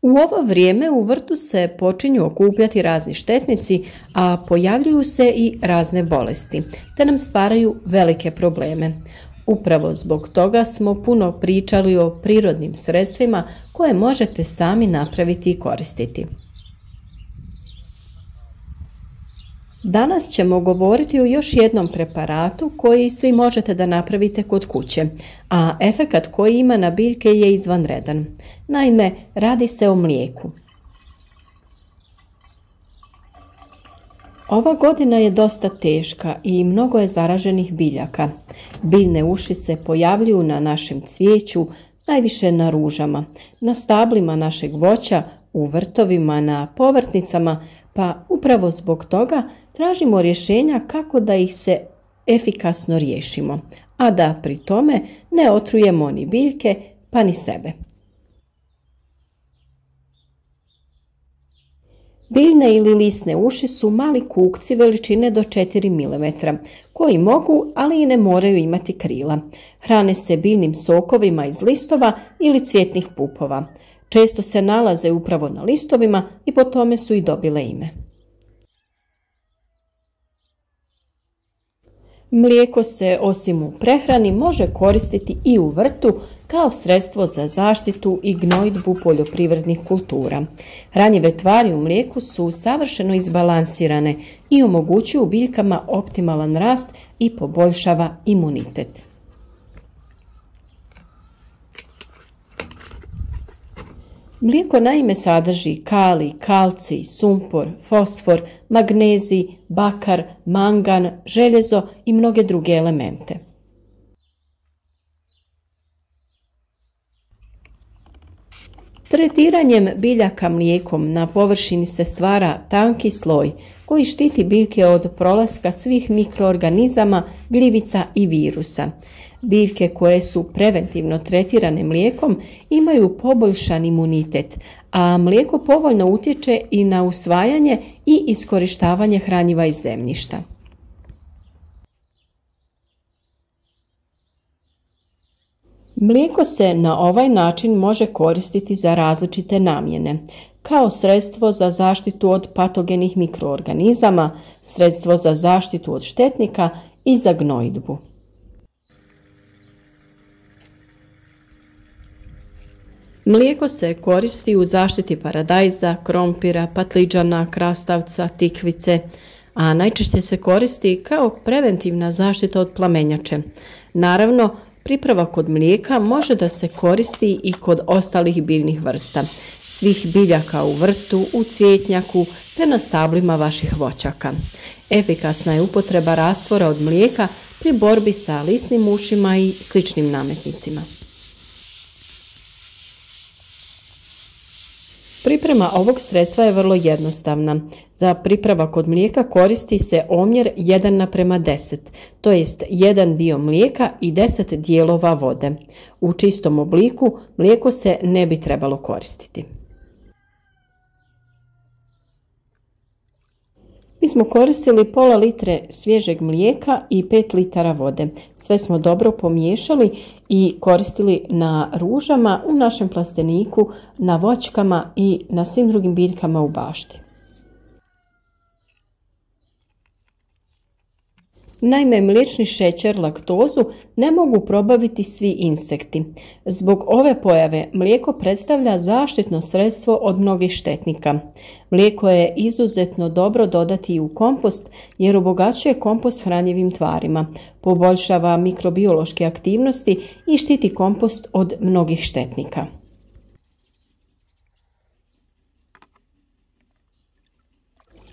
U ovo vrijeme u vrtu se počinju okupljati razni štetnici, a pojavljuju se i razne bolesti, te nam stvaraju velike probleme. Upravo zbog toga smo puno pričali o prirodnim sredstvima koje možete sami napraviti i koristiti. Danas ćemo govoriti o još jednom preparatu koji svi možete da napravite kod kuće, a efekat koji ima na biljke je izvanredan. Naime, radi se o mlijeku. Ova godina je dosta teška i mnogo je zaraženih biljaka. Biljne uši se pojavljuju na našem cvijeću, najviše na ružama, na stablima našeg voća, u vrtovima, na povrtnicama, pa upravo zbog toga tražimo rješenja kako da ih se efikasno riješimo, a da pri tome ne otrujemo ni biljke pa ni sebe. Biljne ili lisne uši su mali kukci veličine do 4 mm, koji mogu, ali i ne moraju imati krila. Hrane se biljnim sokovima iz listova ili cvjetnih pupova. Često se nalaze upravo na listovima i po tome su i dobile ime. Mlijeko se osim u prehrani može koristiti i u vrtu kao sredstvo za zaštitu i gnojidbu poljoprivrednih kultura. Hranjive tvari u mlijeku su savršeno izbalansirane i omogućuju biljkama optimalan rast i poboljšava imunitet. Mlijeko naime sadrži kalij, kalcij, sumpor, fosfor, magnezij, bakar, mangan, željezo i mnoge druge elemente. Tretiranjem biljaka mlijekom na površini se stvara tanki sloj koji štiti biljke od prolaska svih mikroorganizama, gljivica i virusa. Biljke koje su preventivno tretirane mlijekom imaju poboljšan imunitet, a mlijeko povoljno utječe i na usvajanje i iskorištavanje hranjiva iz zemljišta. Mlijeko se na ovaj način može koristiti za različite namjene, kao sredstvo za zaštitu od patogenih mikroorganizama, sredstvo za zaštitu od štetnika i za gnojidbu. Mlijeko se koristi u zaštiti paradajza, krompira, patliđana, krastavca, tikvice, a najčešće se koristi kao preventivna zaštita od plamenjače. Naravno, priprava kod mlijeka može da se koristi i kod ostalih biljnih vrsta, svih biljaka u vrtu, u cvjetnjaku te na stablima vaših voćaka. Efikasna je upotreba rastvora od mlijeka pri borbi sa lisnim ušima i sličnim nametnicima. Priprema ovog sredstva je vrlo jednostavna. Za pripravak kod mlijeka koristi se omjer 1:10, to jest 1 dio mlijeka i 10 dijelova vode. U čistom obliku mlijeko se ne bi trebalo koristiti. Mi smo koristili pola litre svježeg mlijeka i 5 litara vode. Sve smo dobro pomiješali i koristili na ružama, u našem plasteniku, na voćkama i na svim drugim biljkama u bašti. Naime, mliječni šećer, laktozu ne mogu probaviti svi insekti. Zbog ove pojave mlijeko predstavlja zaštitno sredstvo od mnogih štetnika. Mlijeko je izuzetno dobro dodati i u kompost jer obogaćuje kompost hranjivim tvarima, poboljšava mikrobiološke aktivnosti i štiti kompost od mnogih štetnika.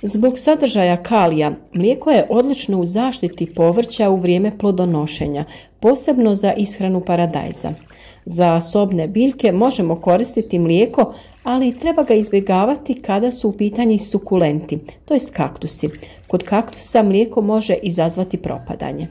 Zbog sadržaja kalija, mlijeko je odlično u zaštiti povrća u vrijeme plodonošenja, posebno za ishranu paradajza. Za sobne biljke možemo koristiti mlijeko, ali treba ga izbjegavati kada su u pitanju sukulenti, to jest kaktusi. Kod kaktusa mlijeko može izazvati propadanje.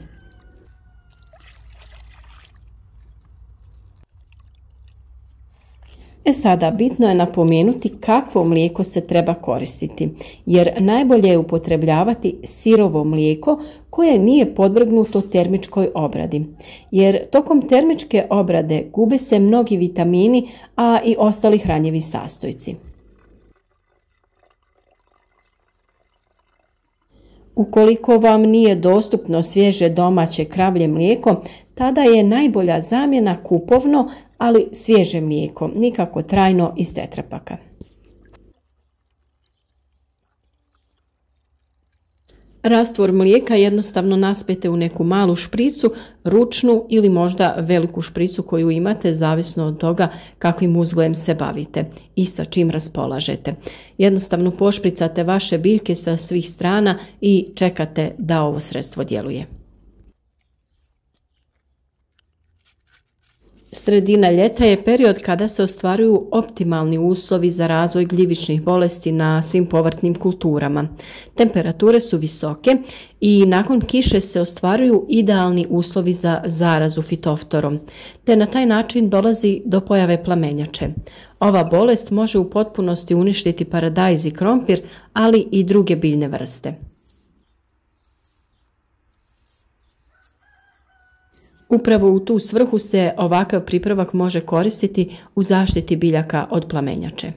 Sada bitno je napomenuti kakvo mlijeko se treba koristiti, jer najbolje je upotrebljavati sirovo mlijeko koje nije podvrgnuto termičkoj obradi, jer tokom termičke obrade gube se mnogi vitamini, a i ostali hranjivi sastojci. Ukoliko vam nije dostupno svježe domaće kravlje mlijeko, tada je najbolja zamjena kupovno, ali svježe mlijeko, nikako trajno iz tetrapaka. Rastvor mlijeka jednostavno naspete u neku malu špricu, ručnu ili možda veliku špricu koju imate, zavisno od toga kakvim uzgojem se bavite i sa čim raspolažete. Jednostavno pošpricate vaše biljke sa svih strana i čekate da ovo sredstvo djeluje. Sredina ljeta je period kada se ostvaruju optimalni uslovi za razvoj gljivičnih bolesti na svim povrtnim kulturama. Temperature su visoke i nakon kiše se ostvaruju idealni uslovi za zarazu fitoftorom, te na taj način dolazi do pojave plamenjače. Ova bolest može u potpunosti uništiti paradajz i krompir, ali i druge biljne vrste. Upravo u tu svrhu se ovakav pripravak može koristiti u zaštiti biljaka od plamenjače.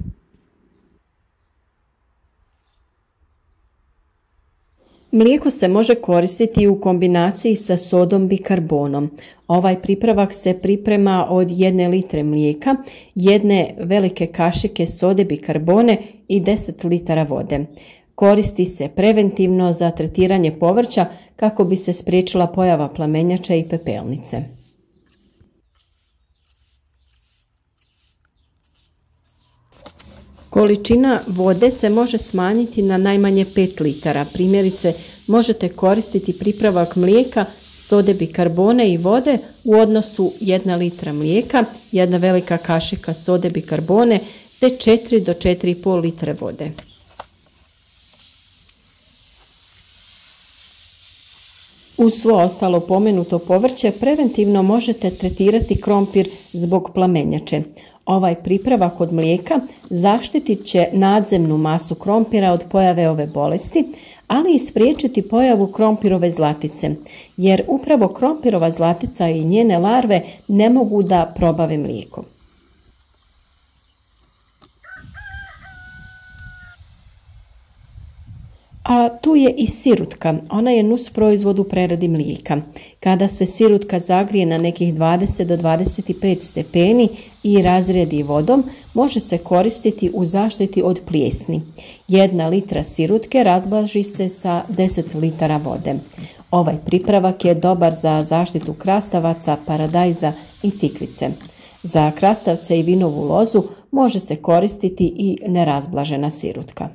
Mlijeko se može koristiti u kombinaciji sa sodom bikarbonom. Ovaj pripravak se priprema od 1 litre mlijeka, 1 velike kašike sode bikarbone i 10 litara vode. Koristi se preventivno za tretiranje povrća kako bi se spriječila pojava plamenjača i pepelnice. Količina vode se može smanjiti na najmanje 5 litara. Primjerice, možete koristiti pripravak mlijeka, sode bikarbone i vode u odnosu 1 litra mlijeka, 1 velika kašika sode bikarbone te 4 do 4,5 litre vode. Uz svo ostalo pomenuto povrće preventivno možete tretirati krompir zbog plamenjače. Ovaj pripravak od mlijeka zaštitit će nadzemnu masu krompira od pojave ove bolesti, ali i spriječiti pojavu krompirove zlatice, jer upravo krompirova zlatica i njene larve ne mogu da probave mlijeko. A tu je i sirutka, ona je nusproizvod u preradi mlijeka. Kada se sirutka zagrije na nekih 20 do 25 stepeni i razredi vodom, može se koristiti u zaštiti od plijesni. 1 litra sirutke razblaži se sa 10 litara vode. Ovaj pripravak je dobar za zaštitu krastavaca, paradajza i tikvice. Za krastavce i vinovu lozu može se koristiti i nerazblažena sirutka.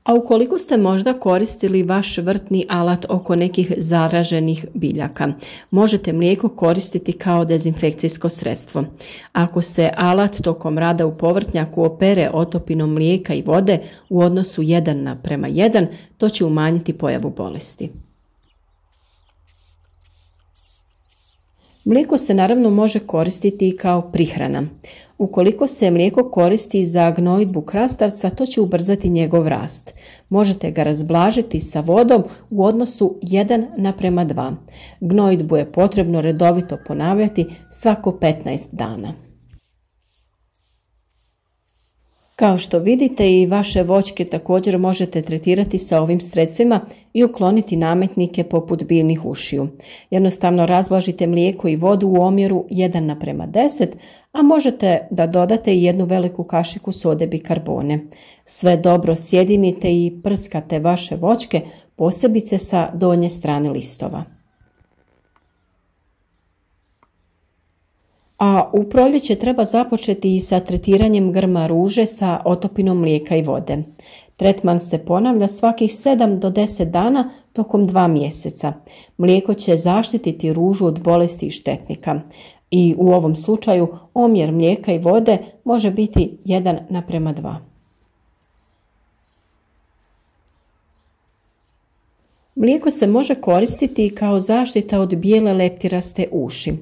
A ukoliko ste možda koristili vaš vrtni alat oko nekih zaraženih biljaka, možete mlijeko koristiti kao dezinfekcijsko sredstvo. Ako se alat tokom rada u povrtnjaku opere otopinom mlijeka i vode u odnosu 1:1, to će umanjiti pojavu bolesti. Mlijeko se naravno može koristiti i kao prihrana. Ukoliko se mlijeko koristi za gnojidbu krastavca, to će ubrzati njegov rast. Možete ga razblažiti sa vodom u odnosu 1:2. Gnojidbu je potrebno redovito ponavljati svako 15 dana. Kao što vidite, i vaše voćke također možete tretirati sa ovim sredstvima i ukloniti nametnike poput biljnih ušiju. Jednostavno razblažite mlijeko i vodu u omjeru 1:10, a možete da dodate i 1 veliku kašiku sode bikarbone. Sve dobro sjedinite i prskate vaše voćke, posebice sa donje strane listova. A u proljeće treba započeti i sa tretiranjem grma ruže sa otopinom mlijeka i vode. Tretman se ponavlja svakih 7 do 10 dana tokom 2 mjeseca. Mlijeko će zaštititi ružu od bolesti i štetnika. I u ovom slučaju omjer mlijeka i vode može biti 1:2. Mlijeko se može koristiti kao zaštita od bijele leptiraste uši.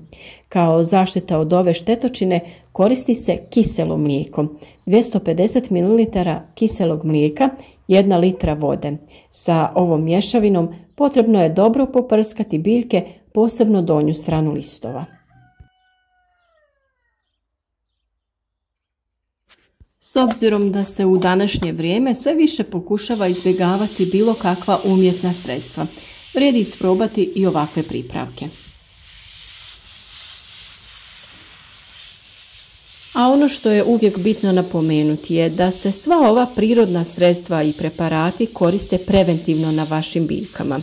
Kao zaštita od ove štetočine koristi se kiselo mlijeko, 250 ml kiselog mlijeka, 1 litra vode. Sa ovom mješavinom potrebno je dobro poprskati biljke, posebno donju stranu listova. S obzirom da se u današnje vrijeme sve više pokušava izbjegavati bilo kakva umjetna sredstva, vrijedi isprobati i ovakve pripravke. A ono što je uvijek bitno napomenuti je da se sva ova prirodna sredstva i preparati koriste preventivno na vašim biljkama.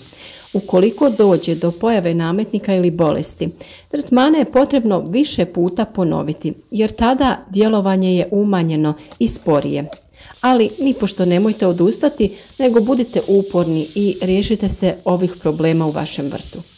Ukoliko dođe do pojave nametnika ili bolesti, tretmane je potrebno više puta ponoviti, jer tada djelovanje je umanjeno i sporije. Ali nipošto nemojte odustati, nego budite uporni i riješite se ovih problema u vašem vrtu.